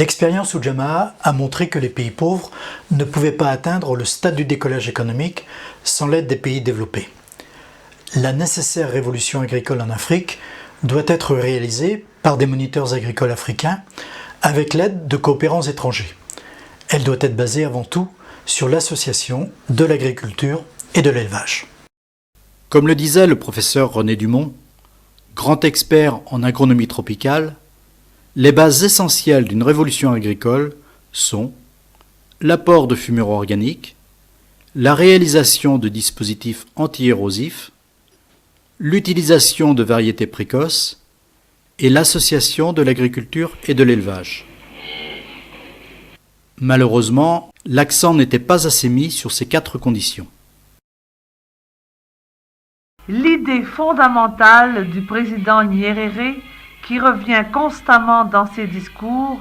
L'expérience Ujamaa a montré que les pays pauvres ne pouvaient pas atteindre le stade du décollage économique sans l'aide des pays développés. La nécessaire révolution agricole en Afrique doit être réalisée par des moniteurs agricoles africains avec l'aide de coopérants étrangers. Elle doit être basée avant tout sur l'association de l'agriculture et de l'élevage. Comme le disait le professeur René Dumont, grand expert en agronomie tropicale, les bases essentielles d'une révolution agricole sont l'apport de fumures organiques, la réalisation de dispositifs anti-érosifs, l'utilisation de variétés précoces et l'association de l'agriculture et de l'élevage. Malheureusement, l'accent n'était pas assez mis sur ces 4 conditions. L'idée fondamentale du président Nyerere, qui revient constamment dans ses discours,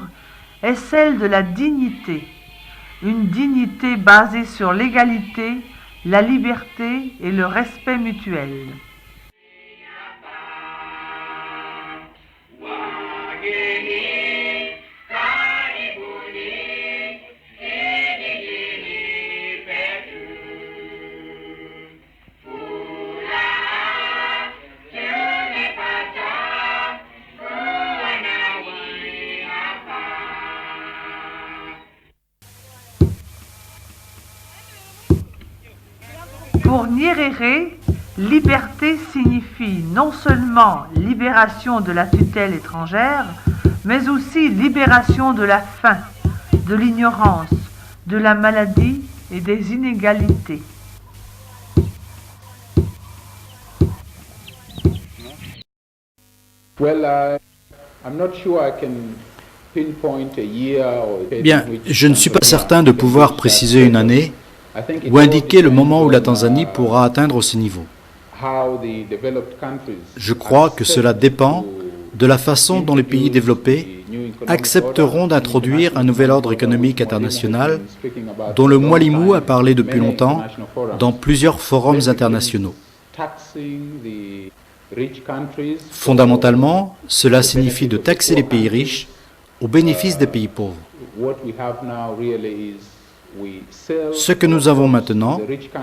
est celle de la dignité. Une dignité basée sur l'égalité, la liberté et le respect mutuel. Pour Nyerere, liberté signifie non seulement libération de la tutelle étrangère, mais aussi libération de la faim, de l'ignorance, de la maladie et des inégalités. Bien, je ne suis pas certain de pouvoir préciser une année ou indiquer le moment où la Tanzanie pourra atteindre ce niveau. Je crois que cela dépend de la façon dont les pays développés accepteront d'introduire un nouvel ordre économique international dont le Mwalimu a parlé depuis longtemps dans plusieurs forums internationaux. Fondamentalement, cela signifie de taxer les pays riches au bénéfice des pays pauvres. Ce que nous avons maintenant,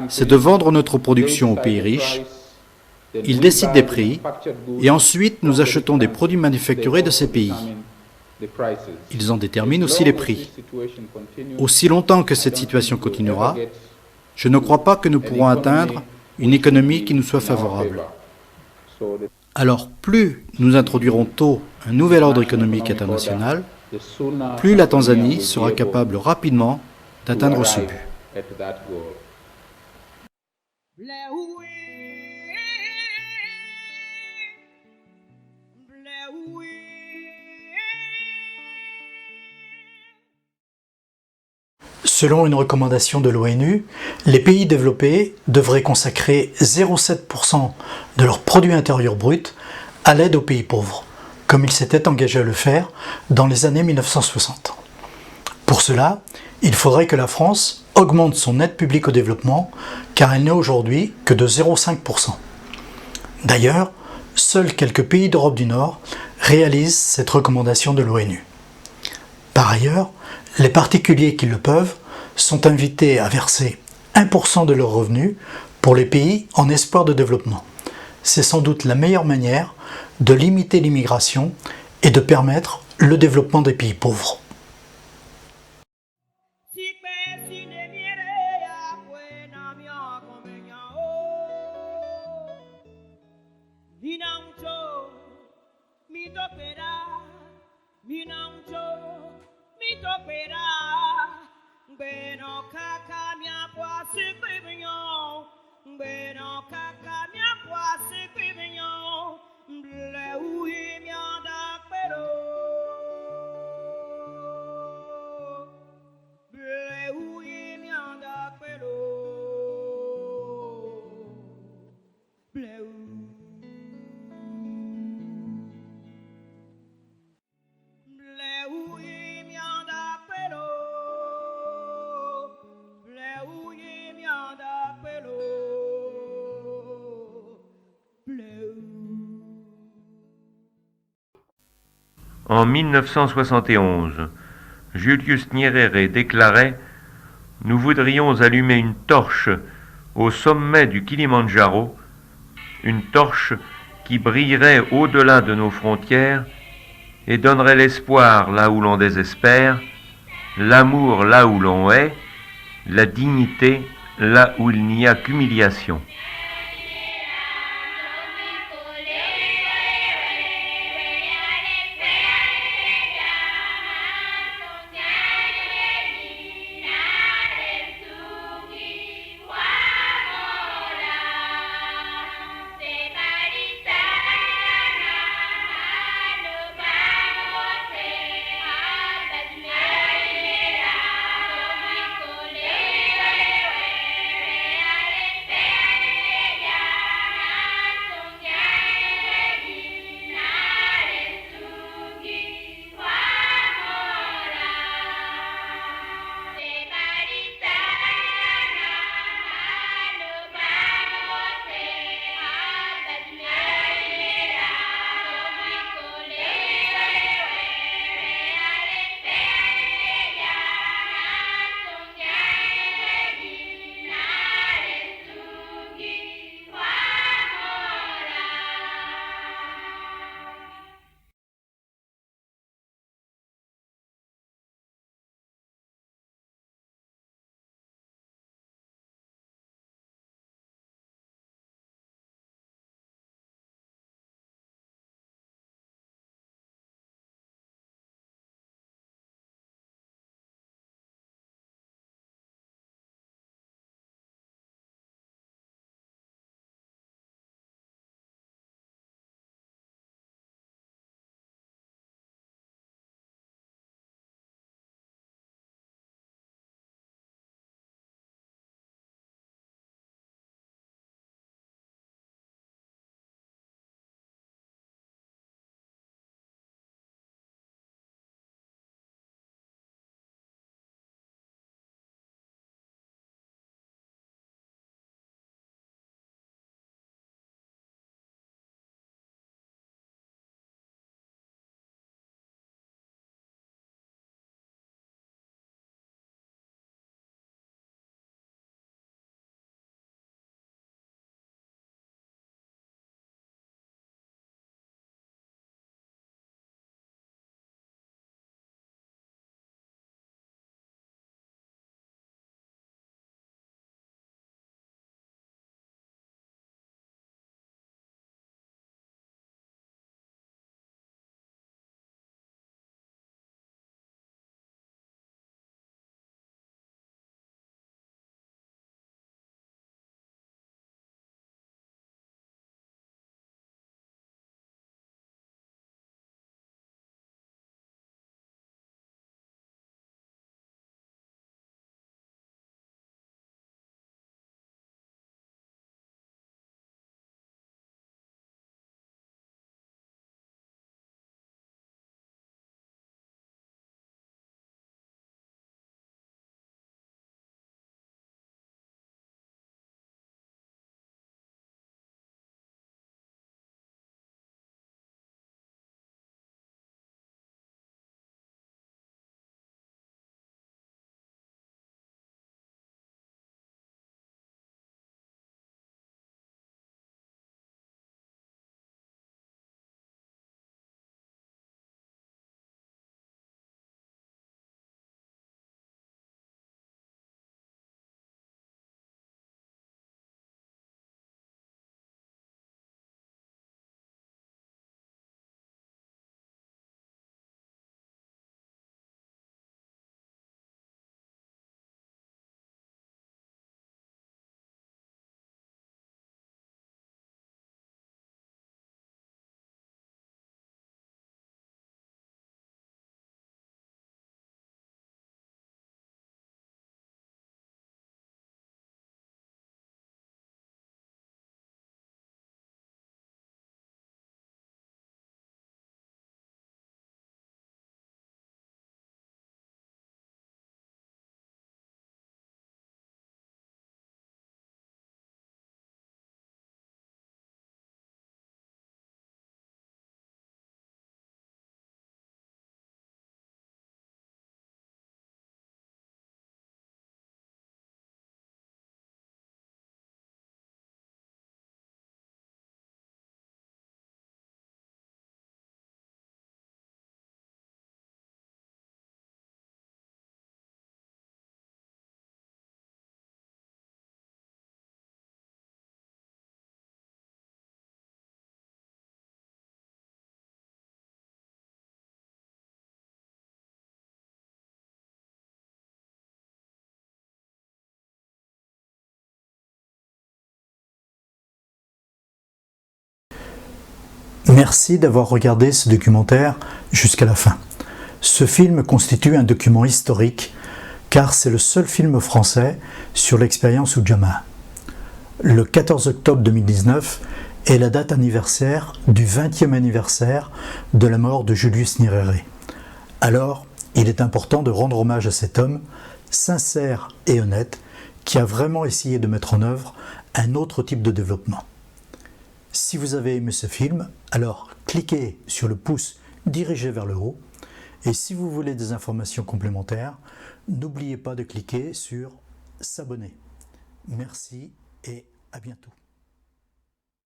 c'est de vendre notre production aux pays riches. Ils décident des prix et ensuite nous achetons des produits manufacturés de ces pays. Ils en déterminent aussi les prix. Aussi longtemps que cette situation continuera, je ne crois pas que nous pourrons atteindre une économie qui nous soit favorable. Alors plus nous introduirons tôt un nouvel ordre économique international, plus la Tanzanie sera capable rapidement d'atteindre ce but. Selon une recommandation de l'ONU, les pays développés devraient consacrer 0,7% de leur produit intérieur brut à l'aide aux pays pauvres, comme ils s'étaient engagés à le faire dans les années 1960. Pour cela, il faudrait que la France augmente son aide publique au développement, car elle n'est aujourd'hui que de 0,5%. D'ailleurs, seuls quelques pays d'Europe du Nord réalisent cette recommandation de l'ONU. Par ailleurs, les particuliers qui le peuvent sont invités à verser 1% de leurs revenus pour les pays en espoir de développement. C'est sans doute la meilleure manière de limiter l'immigration et de permettre le développement des pays pauvres. En 1971, Julius Nyerere déclarait « Nous voudrions allumer une torche au sommet du Kilimandjaro, une torche qui brillerait au-delà de nos frontières et donnerait l'espoir là où l'on désespère, l'amour là où l'on hait, la dignité là où il n'y a qu'humiliation. » Merci d'avoir regardé ce documentaire jusqu'à la fin. Ce film constitue un document historique car c'est le seul film français sur l'expérience Ujamaa. Le 14 octobre 2019 est la date anniversaire du 20e anniversaire de la mort de Julius Nyerere. Alors, il est important de rendre hommage à cet homme, sincère et honnête, qui a vraiment essayé de mettre en œuvre un autre type de développement. Si vous avez aimé ce film, alors cliquez sur le pouce dirigé vers le haut, et si vous voulez des informations complémentaires, n'oubliez pas de cliquer sur s'abonner. Merci et à bientôt.